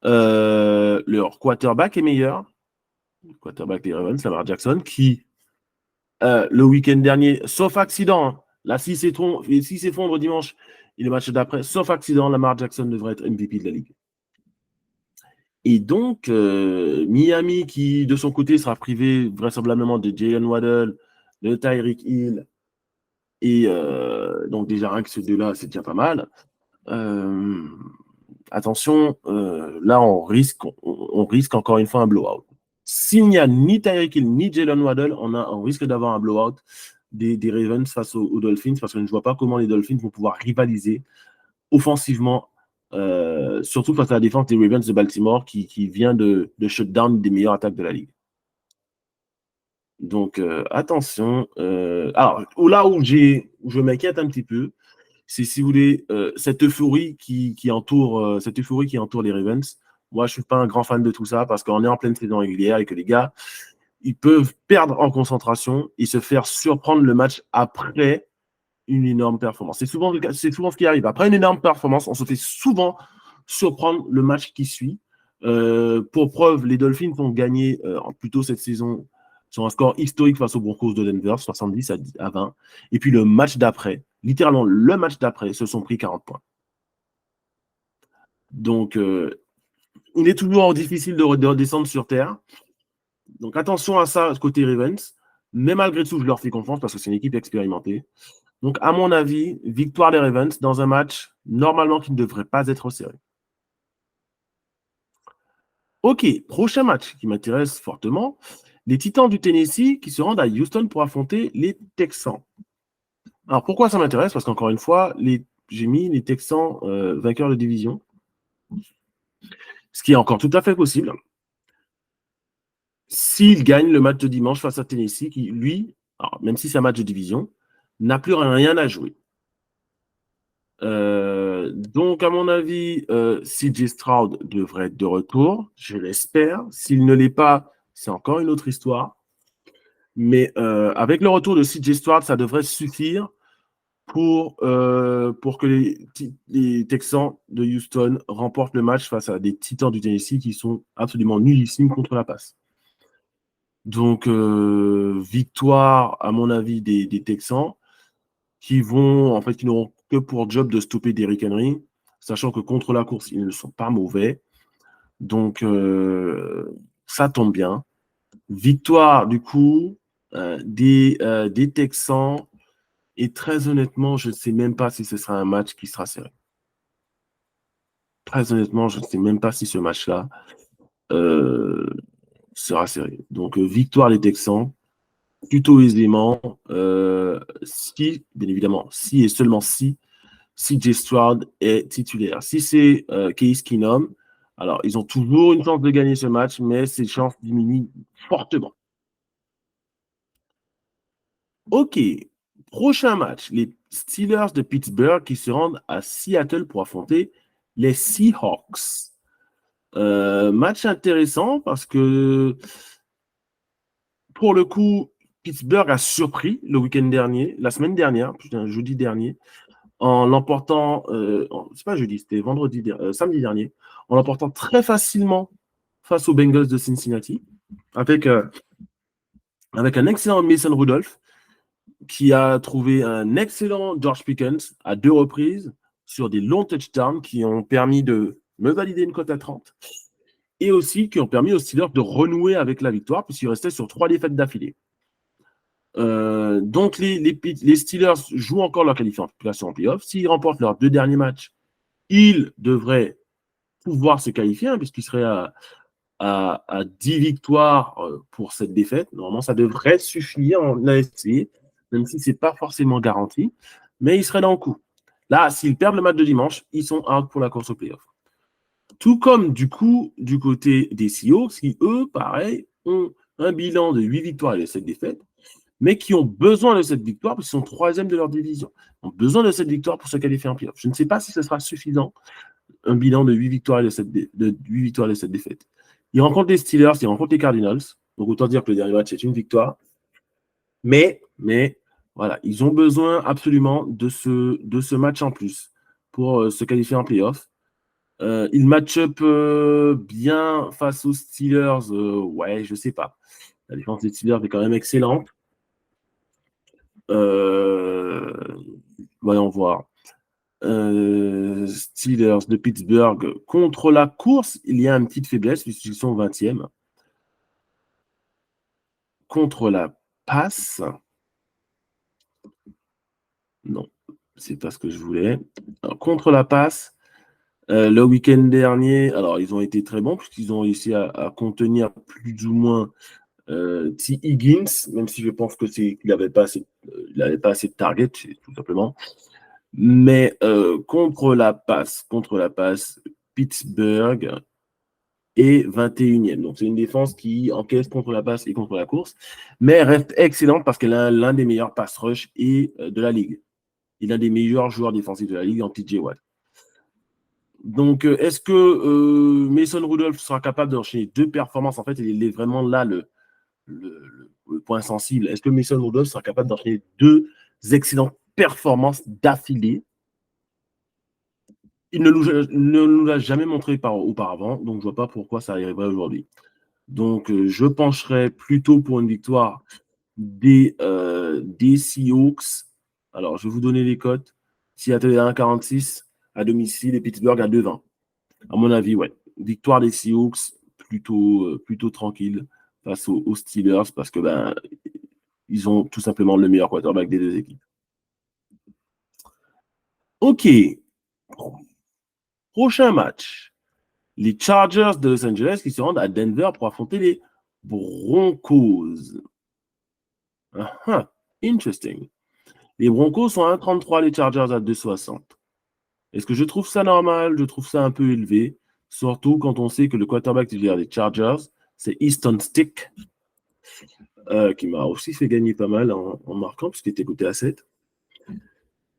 Leur quarterback est meilleur. Le quarterback des Ravens, Lamar Jackson, qui, le week-end dernier, sauf accident, hein, là, s'il s'effondre dimanche et le match d'après, sauf accident, Lamar Jackson devrait être MVP de la Ligue. Et donc, Miami, qui, de son côté, sera privé vraisemblablement de Jalen Waddle, de Tyreek Hill, et donc déjà, rien que ces deux-là, c'est déjà pas mal. Attention, là, on risque encore une fois un blowout. S'il n'y a ni Tyreek Hill ni Jalen Waddle, on risque d'avoir un blowout des Ravens face aux Dolphins parce que je ne vois pas comment les Dolphins vont pouvoir rivaliser offensivement, surtout face à la défense des Ravens de Baltimore qui vient de shutdown des meilleures attaques de la Ligue. Donc, attention. Alors, là où je m'inquiète un petit peu, c'est, si vous voulez, cette euphorie qui entoure les Ravens. Moi, je ne suis pas un grand fan de tout ça parce qu'on est en pleine saison régulière et que les gars, ils peuvent perdre en concentration et se faire surprendre le match après une énorme performance. C'est souvent ce qui arrive. Après une énorme performance, on se fait souvent surprendre le match qui suit. Pour preuve, les Dolphins ont gagné plus tôt cette saison sur un score historique face aux Broncos de Denver, 70 à 20. Et puis le match d'après, littéralement le match d'après, se sont pris 40 points. Donc, il est toujours difficile de redescendre sur terre. Donc, attention à ça côté Ravens. Mais malgré tout, je leur fais confiance parce que c'est une équipe expérimentée. Donc, à mon avis, victoire des Ravens dans un match normalement qui ne devrait pas être serré. Ok, prochain match qui m'intéresse fortement. Les Titans du Tennessee qui se rendent à Houston pour affronter les Texans. Alors, pourquoi ça m'intéresse? Parce qu'encore une fois, j'ai mis les Texans vainqueurs de division. Ce qui est encore tout à fait possible. S'ils gagnent le match de dimanche face à Tennessee, qui, lui, alors, même si c'est un match de division, n'a plus rien à jouer. Donc, à mon avis, CJ Stroud devrait être de retour, je l'espère. S'il ne l'est pas, c'est encore une autre histoire. Mais avec le retour de CJ Stroud, ça devrait suffire pour que les Texans de Houston remportent le match face à des Titans du Tennessee qui sont absolument nullissimes contre la passe. Donc, victoire, à mon avis, des Texans qui n'auront que pour job de stopper Derrick Henry, sachant que contre la course, ils ne sont pas mauvais. Donc, ça tombe bien. Victoire, du coup, des Texans. Et très honnêtement, je ne sais même pas si ce sera un match qui sera serré. Très honnêtement, je ne sais même pas si ce match-là sera serré. Donc, victoire des Texans, plutôt aisément. Si, bien évidemment, si et seulement si CJ Stroud est titulaire. Si c'est Case Keenum, alors ils ont toujours une chance de gagner ce match, mais ces chances diminuent fortement. Ok, prochain match, les Steelers de Pittsburgh qui se rendent à Seattle pour affronter les Seahawks. Match intéressant parce que pour le coup, Pittsburgh a surpris le week-end dernier, la semaine dernière, jeudi dernier, en l'emportant, c'est pas jeudi, c'était samedi dernier, en l'emportant très facilement face aux Bengals de Cincinnati, avec un excellent Mason Rudolph, qui a trouvé un excellent George Pickens à 2 reprises sur des longs touchdowns qui ont permis de me valider une cote à 30 et aussi qui ont permis aux Steelers de renouer avec la victoire puisqu'ils restaient sur 3 défaites d'affilée. Donc les Steelers jouent encore leur qualification en playoff. S'ils remportent leurs 2 derniers matchs, ils devraient pouvoir se qualifier puisqu'ils seraient à 10 victoires pour cette défaite. Normalement, ça devrait suffire en AFC, même si ce n'est pas forcément garanti, mais ils seraient dans le coup. Là, s'ils perdent le match de dimanche, ils sont out pour la course au playoff. Tout comme, du coup, du côté des Seahawks, qui, eux, pareil, ont un bilan de 8 victoires et 7 défaites, mais qui ont besoin de cette victoire parce qu'ils sont 3e de leur division. Ils ont besoin de cette victoire pour se qualifier en playoff. Je ne sais pas si ce sera suffisant, un bilan de 8 victoires et de 7 défaites. Ils rencontrent les Steelers, ils rencontrent les Cardinals. Donc, autant dire que le dernier match, c'est une victoire. Mais, voilà, ils ont besoin absolument de ce match en plus pour se qualifier en playoff. Ils match-up bien face aux Steelers. Ouais, je sais pas. La défense des Steelers est quand même excellente. Voyons voir. Steelers de Pittsburgh. Contre la course, il y a une petite faiblesse puisqu'ils sont 20e. Contre la passe, non, c'est pas ce que je voulais. Alors, contre la passe, le week-end dernier, alors ils ont été très bons puisqu'ils ont réussi à contenir plus ou moins T. Higgins, même si je pense que qu'il n'avait pas assez de target, tout simplement. Mais contre la passe, Pittsburgh est 21e. Donc, c'est une défense qui encaisse contre la passe et contre la course, mais reste excellente parce qu'elle a l'un des meilleurs pass rush de la ligue. Il est l'un des meilleurs joueurs défensifs de la ligue en TJ Watt. Donc, est-ce que Mason Rudolph sera capable d'enchaîner 2 performances? En fait, il est vraiment là le point sensible. Est-ce que Mason Rudolph sera capable d'enchaîner 2 excellentes performances d'affilée? il ne nous l'a jamais montré auparavant, donc je vois pas pourquoi ça arriverait aujourd'hui. Donc, je pencherais plutôt pour une victoire des Seahawks. Alors, je vais vous donner les cotes. Seattle à 1,46 à domicile et Pittsburgh à 2,20. À mon avis, ouais. Victoire des Seahawks, plutôt tranquille face aux Steelers parce que ils ont tout simplement le meilleur quarterback des deux équipes. OK. Prochain match. Les Chargers de Los Angeles qui se rendent à Denver pour affronter les Broncos. Interesting. Les Broncos sont à 1,33, les Chargers à 2,60. Est-ce que je trouve ça normal? Je trouve ça un peu élevé, surtout quand on sait que le quarterback titulaire des Chargers, c'est Easton Stick, qui m'a aussi fait gagner pas mal en marquant, puisqu'il était coté à 7.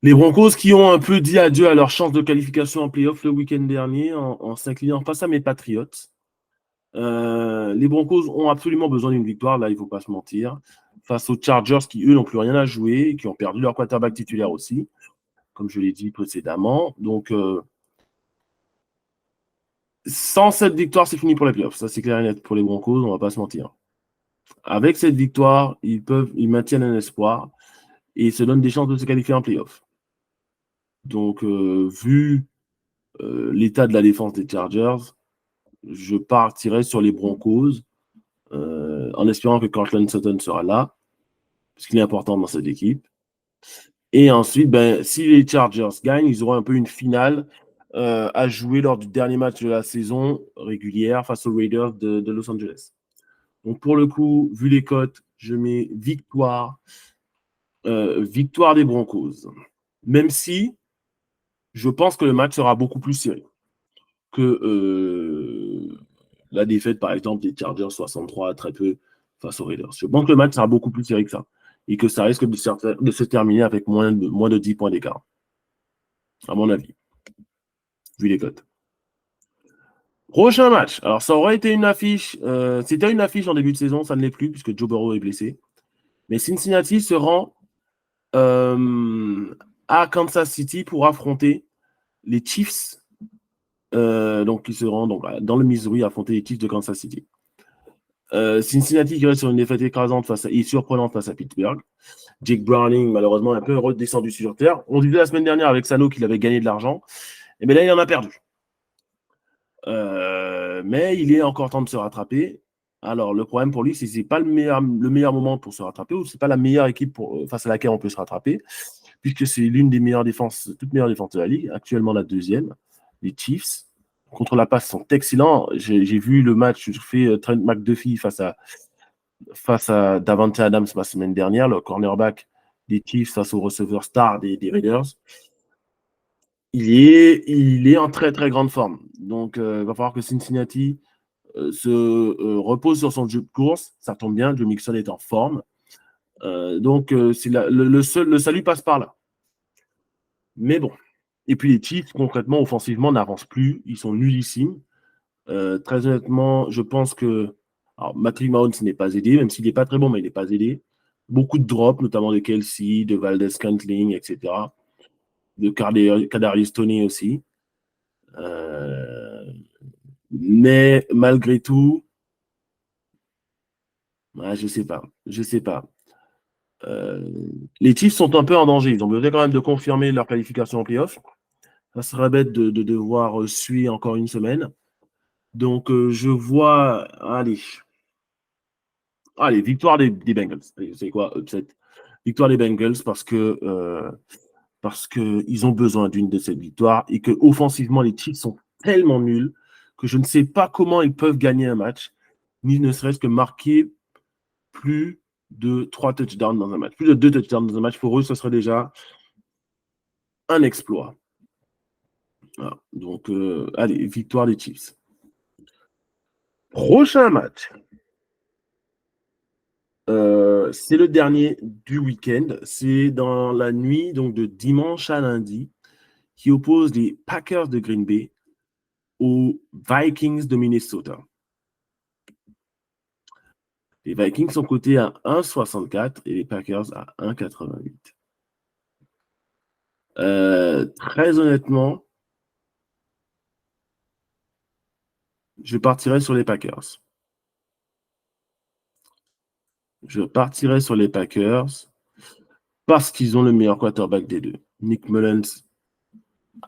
Les Broncos qui ont un peu dit adieu à leur chance de qualification en playoff le week-end dernier en s'inclinant face à mes Patriots. Les Broncos ont absolument besoin d'une victoire, là, il ne faut pas se mentir, face aux Chargers qui, eux, n'ont plus rien à jouer et qui ont perdu leur quarterback titulaire aussi, comme je l'ai dit précédemment. Donc, sans cette victoire, c'est fini pour les playoffs. Ça, c'est clair et net pour les Broncos, on ne va pas se mentir. Avec cette victoire, ils maintiennent un espoir et se donnent des chances de se qualifier en playoff. Donc, vu l'état de la défense des Chargers, je partirai sur les Broncos en espérant que Courtland Sutton sera là, parce qu'il est important dans cette équipe. Et ensuite, si les Chargers gagnent, ils auront un peu une finale à jouer lors du dernier match de la saison régulière face aux Raiders de Los Angeles. Donc, pour le coup, vu les cotes, je mets victoire des Broncos. Même si je pense que le match sera beaucoup plus serré que la défaite, par exemple, des Chargers 63 très peu face aux Raiders. Je pense que le match sera beaucoup plus serré que ça et que ça risque de se terminer avec moins de 10 points d'écart, à mon avis, vu les cotes. Prochain match. Alors, ça aurait été une affiche. C'était une affiche en début de saison, ça ne l'est plus puisque Joe Burrow est blessé. Mais Cincinnati se rend à Kansas City pour affronter les Chiefs. Donc, ils se rendent dans le Missouri à affronter les Chiefs de Kansas City. Cincinnati qui reste sur une défaite écrasante et surprenante face à Pittsburgh. Jake Browning, malheureusement, un peu redescendu sur terre. On disait la semaine dernière avec Sano qu'il avait gagné de l'argent. Et bien là, il en a perdu. Mais il est encore temps de se rattraper. Alors, le problème pour lui, c'est que ce n'est pas le meilleur moment pour se rattraper ou ce n'est pas la meilleure équipe face à laquelle on peut se rattraper, puisque c'est l'une des meilleures défenses, toutes meilleures défenses de la Ligue, actuellement la deuxième, les Chiefs. Contre la passe, sont excellents. J'ai vu le match fait Trent McDuffie face à Davante Adams la semaine dernière, le cornerback des Chiefs face au receveur star des Raiders. Il est en très très grande forme. Donc, il va falloir que Cincinnati se repose sur son jeu de course. Ça tombe bien, Joe Mixon est en forme. Donc, le salut passe par là. Mais bon. Et puis les Chiefs, concrètement, offensivement, n'avancent plus. Ils sont nullissimes. Très honnêtement, je pense que Patrick Mahomes n'est pas aidé, même s'il n'est pas très bon, mais il n'est pas aidé. Beaucoup de drops, notamment de Kelsey, de Valdez-Scantling, etc. De Kadarius Toney aussi. Mais malgré tout, je sais pas. Les Chiefs sont un peu en danger. Ils ont besoin quand même de confirmer leur qualification en playoff. Ça serait bête de devoir suivre encore une semaine. Donc, je vois. Allez, victoire des Bengals. C'est quoi, upset? Victoire des Bengals parce que ils ont besoin d'une de cette victoire et que offensivement, les Chiefs sont tellement nuls que je ne sais pas comment ils peuvent gagner un match, ni ne serait-ce que marquer plus de 3 touchdowns dans un match. Plus de 2 touchdowns dans un match, pour eux, ce serait déjà un exploit. Voilà. Donc, allez, victoire des Chiefs. Prochain match. C'est le dernier du week-end. C'est dans la nuit donc de dimanche à lundi qui oppose les Packers de Green Bay aux Vikings de Minnesota. Les Vikings sont cotés à 1,64 et les Packers à 1,88. Très honnêtement, je partirai sur les Packers. Je partirai sur les Packers parce qu'ils ont le meilleur quarterback des deux. Nick Mullens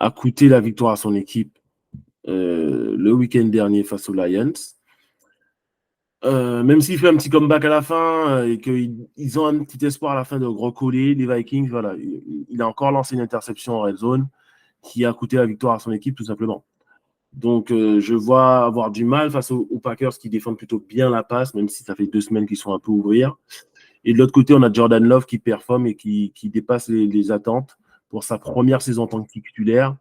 a coûté la victoire à son équipe le week-end dernier face aux Lions. Même s'il fait un petit comeback à la fin et qu'ils ont un petit espoir à la fin de recoller, les Vikings, voilà, il a encore lancé une interception en red zone qui a coûté la victoire à son équipe tout simplement. Donc, je vois avoir du mal face aux Packers qui défendent plutôt bien la passe, même si ça fait 2 semaines qu'ils sont un peu ouverts. Et de l'autre côté, on a Jordan Love qui performe et qui dépasse les attentes pour sa première saison en tant que titulaire.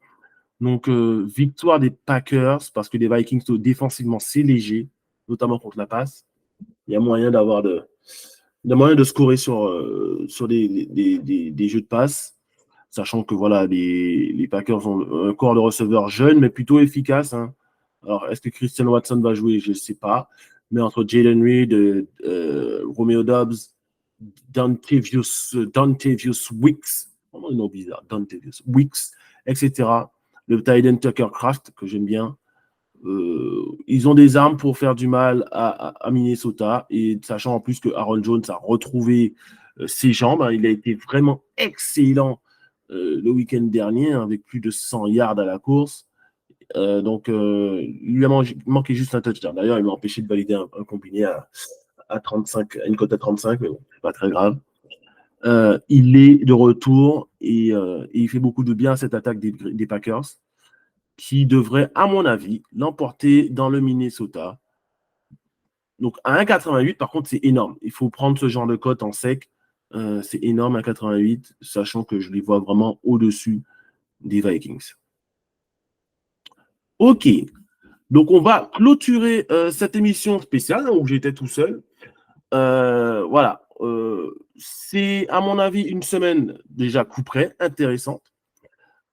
Donc, victoire des Packers parce que les Vikings, défensivement, c'est léger, notamment contre la passe. Il y a moyen de scorer sur des jeux de passe, sachant que voilà, les Packers ont un corps de receveurs jeune, mais plutôt efficace. Hein. Alors, est-ce que Christian Watson va jouer? Je ne sais pas. Mais entre Jalen Reed, Romeo Doubs, Dontavius Wicks, vraiment un nom bizarre, Dontavius Wicks, etc. Le tight end Tucker Kraft, que j'aime bien. Ils ont des armes pour faire du mal à Minnesota, et sachant en plus que Aaron Jones a retrouvé ses jambes, hein, il a été vraiment excellent le week-end dernier, hein, avec plus de 100 yards à la course. Donc, il lui a manqué juste un touchdown. D'ailleurs, il m'a empêché de valider un combiné à 35, à une cote à 35, mais bon, c'est pas très grave. Il est de retour et il fait beaucoup de bien à cette attaque des Packers, qui devrait, à mon avis, l'emporter dans le Minnesota. Donc, à 1,88, par contre, c'est énorme. Il faut prendre ce genre de cote en sec. C'est énorme à 1,88, sachant que je les vois vraiment au-dessus des Vikings. OK. Donc, on va clôturer cette émission spéciale où j'étais tout seul. Voilà. C'est, à mon avis, une semaine déjà coup près, intéressante.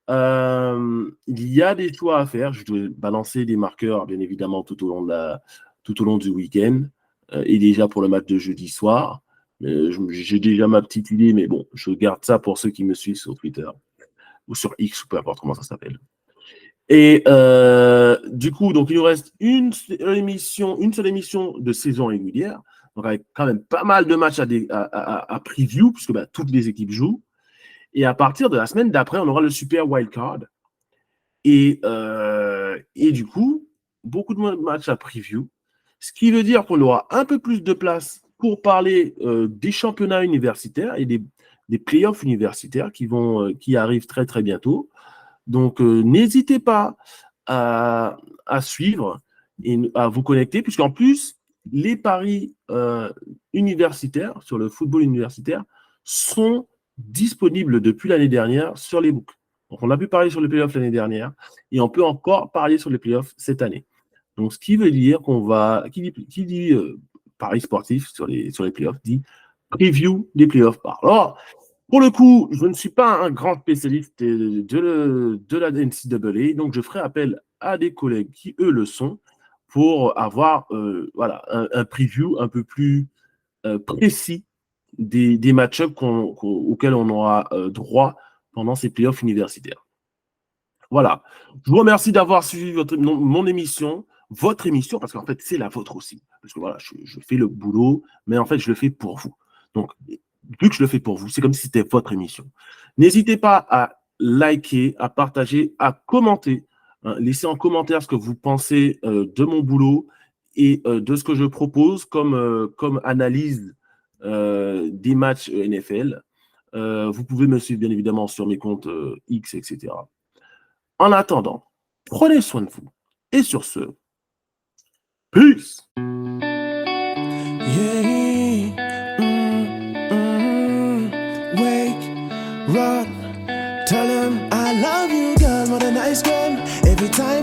Il y a des choix à faire. Je dois balancer des marqueurs, bien évidemment, tout au long du week-end et déjà pour le match de jeudi soir. J'ai déjà ma petite idée, mais bon, je garde ça pour ceux qui me suivent sur Twitter ou sur X, ou peu importe comment ça s'appelle. Et du coup, donc il nous reste une seule émission de saison régulière, donc avec quand même pas mal de matchs à preview, puisque toutes les équipes jouent. Et à partir de la semaine d'après, on aura le Super Wildcard. Et du coup, beaucoup de matchs à preview. Ce qui veut dire qu'on aura un peu plus de place pour parler des championnats universitaires et des playoffs universitaires qui arrivent très, très bientôt. Donc, n'hésitez pas à suivre et à vous connecter, puisqu'en plus, les paris universitaires sur le football universitaire sont disponibles depuis l'année dernière sur les books. Donc, on a pu parler sur les playoffs l'année dernière et on peut encore parler sur les playoffs cette année. Donc, ce qui veut dire qui dit paris sportif sur les playoffs dit preview des playoffs. Alors, pour le coup, je ne suis pas un grand spécialiste de la NCAA, donc je ferai appel à des collègues qui, eux, le sont, pour avoir un preview un peu plus précis des match-ups auxquels on aura droit pendant ces playoffs universitaires. Voilà. Je vous remercie d'avoir suivi mon émission, votre émission, parce qu'en fait, c'est la vôtre aussi. Parce que voilà, je fais le boulot, mais en fait, je le fais pour vous. Donc, vu que je le fais pour vous, c'est comme si c'était votre émission. N'hésitez pas à liker, à partager, à commenter. Hein, laissez en commentaire ce que vous pensez de mon boulot et de ce que je propose comme analyse des matchs NFL. Vous pouvez me suivre bien évidemment sur mes comptes X, etc. En attendant, prenez soin de vous. Et sur ce, peace! Yeah. Wake, run, tell him I love you, girl, what a nice game. Every time